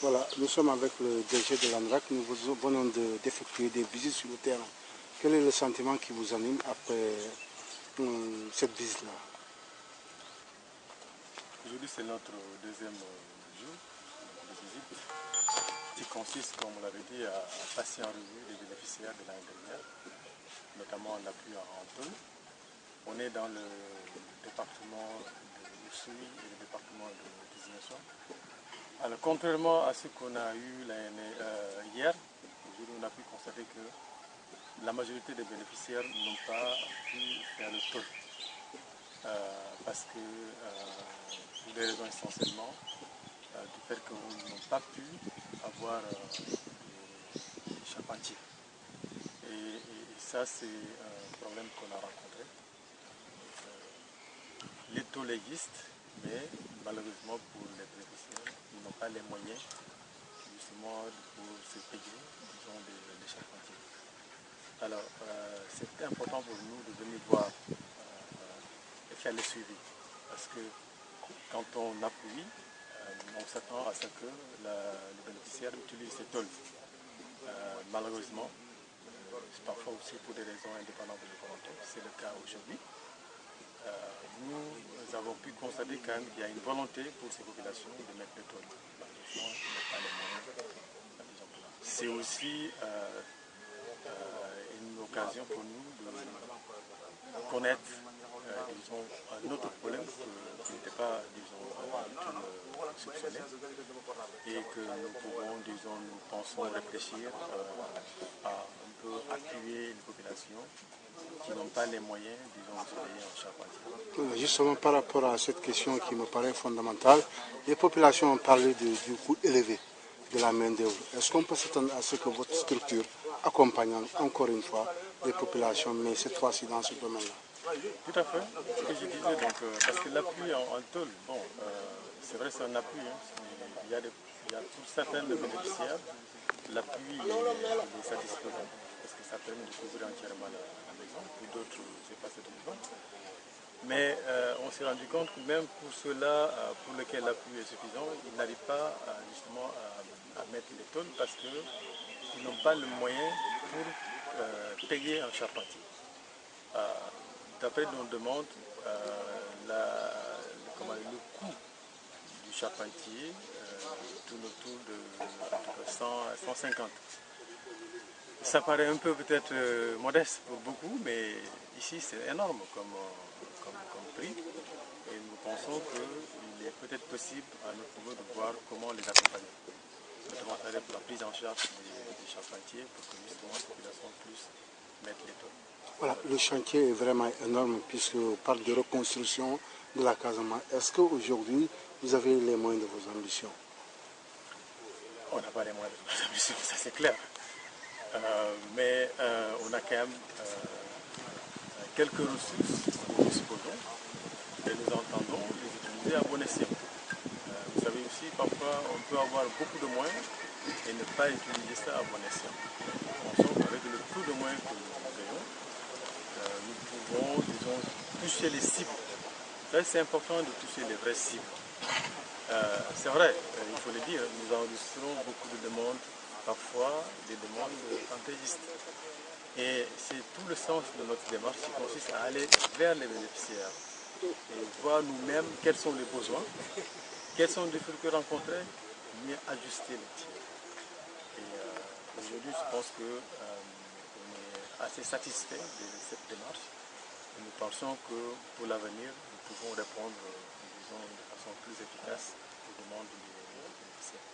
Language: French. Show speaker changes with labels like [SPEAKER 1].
[SPEAKER 1] Voilà, nous sommes avec le DG de l'ANRAC, nous venons d'effectuer des visites sur le terrain. Quel est le sentiment qui vous anime après cette visite-là?
[SPEAKER 2] Aujourd'hui, c'est notre deuxième jour de visite qui consiste, comme on l'avait dit, à passer en revue les bénéficiaires de l'année dernière, notamment en appui à Antony. On est dans le département de Oussouye et le département de Désignation. Alors, contrairement à ce qu'on a eu hier, aujourd'hui on a pu constater que la majorité des bénéficiaires n'ont pas pu faire le tour. Parce que, pour des raisons essentiellement, du fait qu'ils n'ont pas pu avoir les charpentiers. Et ça, c'est un problème qu'on a rencontré. Les taux existent, mais malheureusement pour les bénéficiaires, ils n'ont pas les moyens justement pour se payer, disons, des charpentiers. Alors, c'est important pour nous de venir voir et faire le suivi. Parce que quand on appuie, on s'attend à ce que le bénéficiaire utilise ces tôles. Malheureusement, parfois aussi pour des raisons indépendantes de la volonté, c'est le cas aujourd'hui. Nous avons pu constater quand même qu'il y a une volonté pour ces populations de mettre les tôles. Malheureusement, ils n'ont pas les moyens. C'est aussi une occasion pour nous de connaître disons, un autre problème qui n'était pas soupçonné et que nous pouvons, disons, nous pensons réfléchir à un peu appuyer les populations qui n'ont pas les moyens, disons, de se payer en charpentier.
[SPEAKER 1] Justement, par rapport à cette question qui me paraît fondamentale, les populations ont parlé du coût élevé de la main-d'œuvre. Est-ce qu'on peut s'attendre à ce que votre structure accompagne encore une fois les populations, mais cette fois-ci dans ce domaine-là?
[SPEAKER 2] Tout à fait, ce que je disais, donc, parce que l'appui en tôle, bon, c'est vrai c'est un appui, hein, il y a pour certains bénéficiaires, l'appui est satisfaisant, parce que ça permet de couvrir entièrement la maison, pour d'autres c'est pas satisfaisant. Mais on s'est rendu compte que même pour ceux-là pour lesquels l'appui est suffisant, ils n'arrivent pas justement à mettre les tôles parce qu'ils n'ont pas le moyen pour payer un charpentier. D'après nos demandes, le coût du charpentier tourne autour de 150. Ça paraît un peu peut-être modeste pour beaucoup, mais ici c'est énorme comme prix. Et nous pensons qu'il est peut-être possible à notre niveau de voir comment les accompagner. Notamment pour la prise en charge des charpentiers pour que justement la population puisse mettre les tôles.
[SPEAKER 1] Voilà, le chantier est vraiment énorme puisqu'on parle de reconstruction de la Casamance. Est-ce qu'aujourd'hui, vous avez les moyens de vos ambitions?
[SPEAKER 2] On n'a pas les moyens de nos ambitions, ça c'est clair. Mais on a quand même quelques ressources que nous disposons et nous entendons les utiliser à bon escient. Vous savez aussi, parfois on peut avoir beaucoup de moyens et ne pas utiliser ça à bon escient. En sorte, avec le peu de moyens que nous ayons, nous pouvons, disons, toucher les cibles. C'est important de toucher les vraies cibles. C'est vrai, il faut le dire, nous enregistrons beaucoup de demandes, parfois des demandes fantaisistes. Et c'est tout le sens de notre démarche qui consiste à aller vers les bénéficiaires et voir nous-mêmes quels sont les besoins, quels sont les difficultés rencontrées, mieux ajuster les tirs. Et aujourd'hui, je pense qu'on est assez satisfait de cette démarche. Et nous pensons que pour l'avenir, nous pouvons répondre disons, de façon plus efficace aux demandes des bénéficiaires.